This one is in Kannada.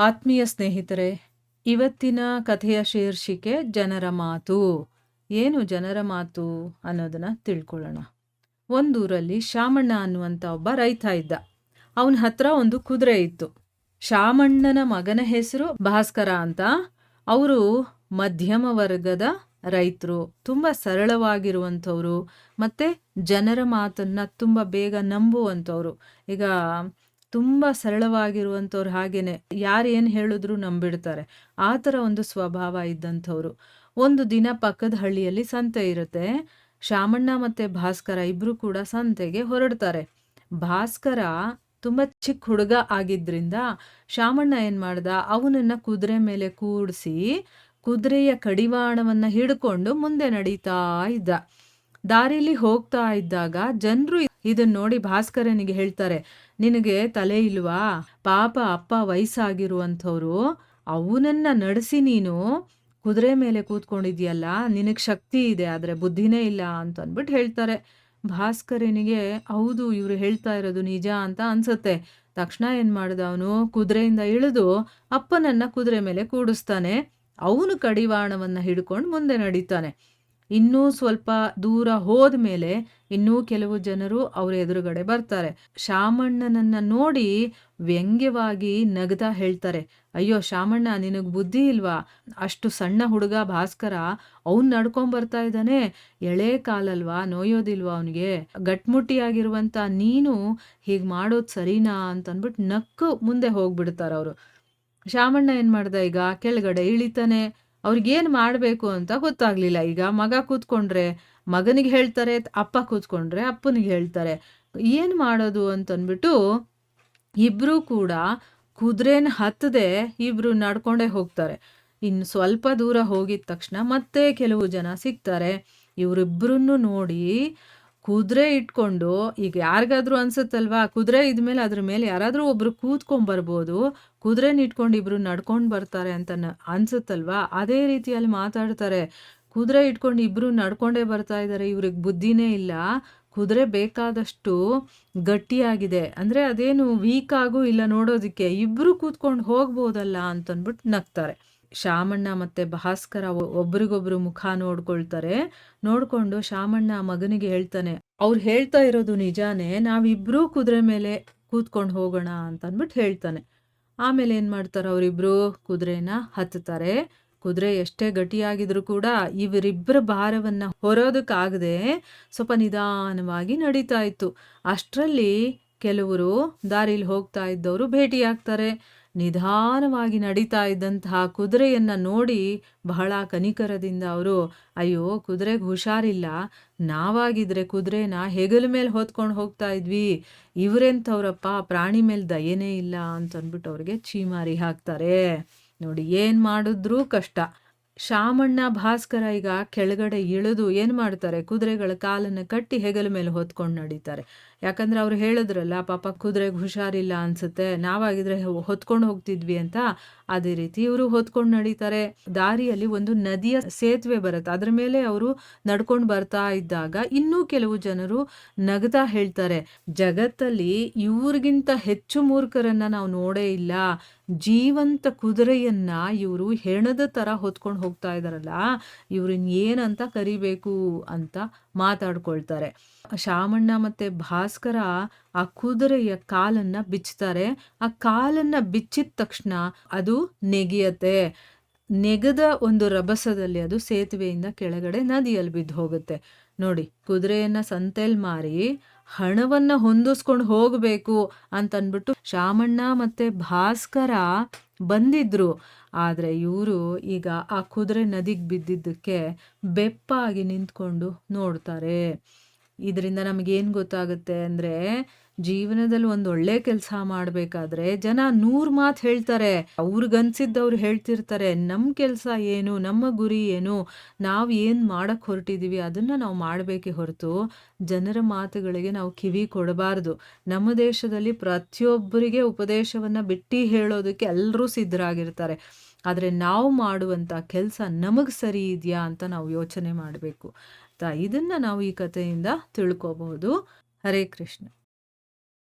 ಆತ್ಮೀಯ ಸ್ನೇಹಿತರೆ, ಇವತ್ತಿನ ಕಥೆಯ ಶೀರ್ಷಿಕೆ ಜನರ ಮಾತು. ಏನು ಜನರ ಮಾತು ಅನ್ನೋದನ್ನ ತಿಳ್ಕೊಳ್ಳೋಣ. ಒಂದೂರಲ್ಲಿ ಶಾಮಣ್ಣ ಅನ್ನುವಂಥ ಒಬ್ಬ ರೈತ ಇದ್ದ. ಅವನ ಹತ್ರ ಒಂದು ಕುದುರೆ ಇತ್ತು. ಶಾಮಣ್ಣನ ಮಗನ ಹೆಸರು ಭಾಸ್ಕರ ಅಂತ. ಅವರು ಮಧ್ಯಮ ವರ್ಗದ ರೈತರು, ತುಂಬ ಸರಳವಾಗಿರುವಂಥವ್ರು, ಮತ್ತೆ ಜನರ ಮಾತನ್ನ ತುಂಬ ಬೇಗ ನಂಬುವಂಥವ್ರು. ಈಗ ತುಂಬ ಸರಳವಾಗಿರುವಂಥವ್ರು, ಹಾಗೇನೆ ಯಾರು ಏನು ಹೇಳಿದ್ರು ನಂಬಿಡ್ತಾರೆ. ಆ ಥರ ಒಂದು ಸ್ವಭಾವ ಇದ್ದಂಥವ್ರು. ಒಂದು ದಿನ ಪಕ್ಕದ ಹಳ್ಳಿಯಲ್ಲಿ ಸಂತೆ ಇರುತ್ತೆ. ಶಾಮಣ್ಣ ಮತ್ತು ಭಾಸ್ಕರ ಇಬ್ಬರು ಕೂಡ ಸಂತೆಗೆ ಹೊರಡ್ತಾರೆ. ಭಾಸ್ಕರ ತುಂಬ ಚಿಕ್ಕ ಹುಡುಗ ಆಗಿದ್ರಿಂದ ಶಾಮಣ್ಣ ಏನು ಮಾಡ್ದ, ಅವನನ್ನು ಕುದುರೆ ಮೇಲೆ ಕೂಡಿಸಿ ಕುದುರೆಯ ಕಡಿವಾಣವನ್ನು ಹಿಡ್ಕೊಂಡು ಮುಂದೆ ನಡೀತಾ ಇದ್ದ. ದಾರಿಲಿ ಹೋಗ್ತಾ ಇದ್ದಾಗ ಜನರು ಇದನ್ನ ನೋಡಿ ಭಾಸ್ಕರನಿಗೆ ಹೇಳ್ತಾರೆ, ನಿನಗೆ ತಲೆ ಇಲ್ವಾ? ಪಾಪ ಅಪ್ಪ ವಯಸ್ಸಾಗಿರುವಂಥವ್ರು, ಅವನನ್ನ ನಡೆಸಿ ನೀನು ಕುದುರೆ ಮೇಲೆ ಕೂತ್ಕೊಂಡಿದ್ಯಲ್ಲ, ನಿನಗೆ ಶಕ್ತಿ ಇದೆ ಆದರೆ ಬುದ್ಧಿನೇ ಇಲ್ಲ ಅಂತ ಅಂದ್ಬಿಟ್ಟು ಹೇಳ್ತಾರೆ. ಭಾಸ್ಕರನಿಗೆ ಹೌದು, ಇವರು ಹೇಳ್ತಾ ಇರೋದು ನಿಜ ಅಂತ ಅನ್ಸುತ್ತೆ. ತಕ್ಷಣ ಏನು ಮಾಡ್ದ, ಅವನು ಕುದುರೆಯಿಂದ ಇಳಿದು ಅಪ್ಪನನ್ನ ಕುದುರೆ ಮೇಲೆ ಕೂಡಿಸ್ತಾನೆ. ಅವನು ಕಡಿವಾಣವನ್ನು ಹಿಡ್ಕೊಂಡು ಮುಂದೆ ನಡೀತಾನೆ. ಇನ್ನೂ ಸ್ವಲ್ಪ ದೂರ ಹೋದ್ಮೇಲೆ ಇನ್ನೂ ಕೆಲವು ಜನರು ಅವ್ರ ಎದುರುಗಡೆ ಬರ್ತಾರೆ. ಶಾಮಣ್ಣನನ್ನ ನೋಡಿ ವ್ಯಂಗ್ಯವಾಗಿ ನಗ್ತಾ ಹೇಳ್ತಾರೆ, ಅಯ್ಯೋ ಶಾಮಣ್ಣ, ನಿನಗೆ ಬುದ್ಧಿ ಇಲ್ವಾ? ಅಷ್ಟು ಸಣ್ಣ ಹುಡುಗ ಭಾಸ್ಕರ, ಅವ್ನು ನಡ್ಕೊಂಬರ್ತಾ ಇದ್ದಾನೆ, ಎಳೆ ಕಾಲಲ್ವಾ, ನೋಯೋದಿಲ್ವಾ ಅವನಿಗೆ? ಗಟ್ಮುಟ್ಟಿಯಾಗಿರುವಂಥ ನೀನು ಹೀಗೆ ಮಾಡೋದು ಸರಿನಾ ಅಂತಂದ್ಬಿಟ್ಟು ನಕ್ಕು ಮುಂದೆ ಹೋಗ್ಬಿಡ್ತಾರೆ ಅವರು. ಶಾಮಣ್ಣ ಏನು ಮಾಡ್ದ, ಈಗ ಕೆಳಗಡೆ ಇಳಿತಾನೆ. ಅವ್ರಿಗೇನು ಮಾಡಬೇಕು ಅಂತ ಗೊತ್ತಾಗ್ಲಿಲ್ಲ. ಈಗ ಮಗ ಕೂತ್ಕೊಂಡ್ರೆ ಮಗನಿಗೆ ಹೇಳ್ತಾರೆ, ಅಪ್ಪ ಕೂತ್ಕೊಂಡ್ರೆ ಅಪ್ಪನಿಗೆ ಹೇಳ್ತಾರೆ, ಏನು ಮಾಡೋದು ಅಂತಂದ್ಬಿಟ್ಟು ಇಬ್ಬರೂ ಕೂಡ ಕುದುರೆನ ಹತ್ತದೆ ಇಬ್ರು ನಡ್ಕೊಂಡೇ ಹೋಗ್ತಾರೆ. ಇನ್ನು ಸ್ವಲ್ಪ ದೂರ ಹೋಗಿದ ತಕ್ಷಣ ಮತ್ತೆ ಕೆಲವು ಜನ ಸಿಗ್ತಾರೆ. ಇವರಿಬ್ಬರನ್ನು ನೋಡಿ ಕುದುರೆ ಇಟ್ಕೊಂಡು, ಈಗ ಯಾರಿಗಾದ್ರೂ ಅನ್ಸುತ್ತಲ್ವಾ, ಕುದುರೆ ಇದ್ಮೇಲೆ ಅದ್ರ ಮೇಲೆ ಯಾರಾದ್ರೂ ಒಬ್ರು ಕೂತ್ಕೊಂಡ್ಬರ್ಬೋದು, ಕುದುರೆನ ಇಟ್ಕೊಂಡು ಇಬ್ರು ನಡ್ಕೊಂಡು ಬರ್ತಾರೆ ಅಂತ ಅನ್ಸುತ್ತಲ್ವಾ, ಅದೇ ರೀತಿಯಲ್ಲಿ ಮಾತಾಡ್ತಾರೆ. ಕುದುರೆ ಇಟ್ಕೊಂಡು ಇಬ್ರು ನಡ್ಕೊಂಡೇ ಬರ್ತಾ ಇದ್ದಾರೆ, ಇವ್ರಿಗೆ ಬುದ್ಧಿನೇ ಇಲ್ಲ, ಕುದುರೆ ಬೇಕಾದಷ್ಟು ಗಟ್ಟಿಯಾಗಿದೆ, ಅಂದರೆ ಅದೇನು ವೀಕ್ ಆಗೂ ಇಲ್ಲ ನೋಡೋದಕ್ಕೆ, ಇಬ್ರು ಕೂತ್ಕೊಂಡು ಹೋಗ್ಬೋದಲ್ಲ ಅಂತಂದ್ಬಿಟ್ಟು ನಗ್ತಾರೆ. ಶಾಮಣ್ಣ ಮತ್ತು ಭಾಸ್ಕರ ಒಬ್ರಿಗೊಬ್ರು ಮುಖ ನೋಡ್ಕೊಳ್ತಾರೆ. ನೋಡ್ಕೊಂಡು ಶಾಮಣ್ಣ ಮಗನಿಗೆ ಹೇಳ್ತಾನೆ, ಅವ್ರು ಹೇಳ್ತಾ ಇರೋದು ನಿಜಾನೇ, ನಾವಿಬ್ರೂ ಕುದುರೆ ಮೇಲೆ ಕೂತ್ಕೊಂಡು ಹೋಗೋಣ ಅಂತ ಅಂದ್ಬಿಟ್ಟು ಹೇಳ್ತಾನೆ. ಆಮೇಲೆ ಏನು ಮಾಡ್ತಾರೆ, ಅವರಿಬ್ರು ಕುದುರೆನ ಹತ್ತುತ್ತಾರೆ. ಕುದುರೆ ಎಷ್ಟೇ ಗಟ್ಟಿಯಾಗಿದ್ರು ಕೂಡ ಇವರಿಬ್ಬರ ಭಾರವನ್ನು ಹೊರೋದಕ್ಕಾಗದೆ ಸ್ವಲ್ಪ ನಿಧಾನವಾಗಿ ನಡೀತಾ ಇತ್ತು. ಅಷ್ಟರಲ್ಲಿ ಕೆಲವರು ದಾರಿಲಿ ಹೋಗ್ತಾ ಇದ್ದವರು ಭೇಟಿಯಾಗ್ತಾರೆ. ನಿಧಾನವಾಗಿ ನಡೀತಾ ಇದ್ದಂತಹ ಕುದುರೆಯನ್ನು ನೋಡಿ ಬಹಳ ಕನಿಕರದಿಂದ ಅವರು, ಅಯ್ಯೋ ಕುದುರೆಗೆ ಹುಷಾರಿಲ್ಲ, ನಾವಾಗಿದ್ರೆ ಕುದುರೆನ ಹೆಗಲ ಮೇಲೆ ಹೊತ್ಕೊಂಡು ಹೋಗ್ತಾ ಇದ್ವಿ, ಇವರೆಂಥವ್ರಪ್ಪ, ಪ್ರಾಣಿ ಮೇಲೆ ದಯೆನೇ ಇಲ್ಲ ಅಂತಂದ್ಬಿಟ್ಟು ಅವ್ರಿಗೆ ಚೀಮಾರಿ ಹಾಕ್ತಾರೆ. ನೋಡಿ, ಏನು ಮಾಡಿದ್ರೂ ಕಷ್ಟ. ಶಾಮಣ್ಣ ಭಾಸ್ಕರ ಈಗ ಕೆಳಗಡೆ ಇಳಿದು ಏನು ಮಾಡ್ತಾರೆ, ಕುದುರೆಗಳ ಕಾಲನ್ನು ಕಟ್ಟಿ ಹೆಗಲ ಮೇಲೆ ಹೊತ್ಕೊಂಡು ನಡೀತಾರೆ. ಯಾಕಂದ್ರೆ ಅವ್ರು ಹೇಳಿದ್ರಲ್ಲ, ಪಾಪ ಕುದುರೆಗೆ ಹುಷಾರಿಲ್ಲ ಅನ್ಸುತ್ತೆ, ನಾವಾಗಿದ್ರೆ ಹೊತ್ಕೊಂಡು ಹೋಗ್ತಿದ್ವಿ ಅಂತ. ಅದೇ ರೀತಿ ಇವರು ಹೊತ್ಕೊಂಡು ನಡೀತಾರೆ. ದಾರಿಯಲ್ಲಿ ಒಂದು ನದಿಯ ಸೇತುವೆ ಬರುತ್ತೆ, ಅದ್ರ ಮೇಲೆ ಅವರು ನಡ್ಕೊಂಡು ಬರ್ತಾ ಇದ್ದಾಗ ಇನ್ನೂ ಕೆಲವು ಜನರು ನಗ್ತಾ ಹೇಳ್ತಾರೆ, ಜಗತ್ತಲ್ಲಿ ಇವ್ರಿಗಿಂತ ಹೆಚ್ಚು ಮೂರ್ಖರನ್ನ ನಾವು ನೋಡೇ ಇಲ್ಲ, ಜೀವಂತ ಕುದುರೆಯನ್ನ ಇವರು ಹೆಣದ ತರ ಹೊತ್ಕೊಂಡು ಹೋಗ್ತಾ ಇದಾರಲ್ಲ, ಇವ್ರನ್ನ ಏನಂತ ಕರಿಬೇಕು ಅಂತ ಮಾತಾಡ್ಕೊಳ್ತಾರೆ. ಶಾಮಣ್ಣ ಮತ್ತೆ ಭಾಸ್ಕರ ಆ ಕುದುರೆಯ ಕಾಲನ್ನ ಬಿಚ್ಚುತ್ತಾರೆ. ಆ ಕಾಲನ್ನ ಬಿಚ್ಚಿದ ತಕ್ಷಣ ಅದು ನೆಗೆಯತ್ತೆ. ನೆಗದ ಒಂದು ರಭಸದಲ್ಲಿ ಅದು ಸೇತುವೆಯಿಂದ ಕೆಳಗಡೆ ನದಿಯಲ್ಲಿ ಬಿದ್ದು ಹೋಗುತ್ತೆ. ನೋಡಿ, ಕುದುರೆಯನ್ನ ಸಂತೆಯಲ್ಲಿ ಮಾರಿ ಹಣವನ್ನ ಹೊಂದಿಸ್ಕೊಂಡು ಹೋಗಬೇಕು ಅಂತನ್ಬಿಟ್ಟು ಶಾಮಣ್ಣ ಮತ್ತೆ ಭಾಸ್ಕರ ಬಂದಿದ್ರು. ಆದರೆ ಇವರು ಈಗ ಆ ಕುದುರೆ ನದಿಗೆ ಬಿದ್ದಿದ್ದಕ್ಕೆ ಬೆಪ್ಪಾಗಿ ನಿಂತ್ಕೊಂಡು ನೋಡ್ತಾರೆ. ಇದರಿಂದ ನಮಗೇನು ಗೊತ್ತಾಗುತ್ತೆ ಅಂದರೆ, ಜೀವನದಲ್ಲಿ ಒಂದು ಒಳ್ಳೆ ಕೆಲಸ ಮಾಡಬೇಕಾದ್ರೆ ಜನ 100 ಮಾತು ಹೇಳ್ತಾರೆ, ಅವ್ರಿಗನ್ಸಿದ್ದವ್ರು ಹೇಳ್ತಿರ್ತಾರೆ. ನಮ್ಮ ಕೆಲಸ ಏನು, ನಮ್ಮ ಗುರಿ ಏನು, ನಾವು ಏನು ಮಾಡಕ್ಕೆ ಹೊರಟಿದ್ದೀವಿ ಅದನ್ನು ನಾವು ಮಾಡಬೇಕೇ ಹೊರತು ಜನರ ಮಾತುಗಳಿಗೆ ನಾವು ಕಿವಿ ಕೊಡಬಾರ್ದು. ನಮ್ಮ ದೇಶದಲ್ಲಿ ಪ್ರತಿಯೊಬ್ಬರಿಗೆ ಉಪದೇಶವನ್ನು ಬಿಟ್ಟು ಹೇಳೋದಕ್ಕೆ ಎಲ್ಲರೂ ಸಿದ್ಧರಾಗಿರ್ತಾರೆ. ಆದರೆ ನಾವು ಮಾಡುವಂಥ ಕೆಲಸ ನಮಗೆ ಸರಿ ಇದೆಯಾ ಅಂತ ನಾವು ಯೋಚನೆ ಮಾಡಬೇಕು. ಇದನ್ನು ನಾವು ಈ ಕಥೆಯಿಂದ ತಿಳ್ಕೋಬಹುದು. ಹರೇ ಕೃಷ್ಣ.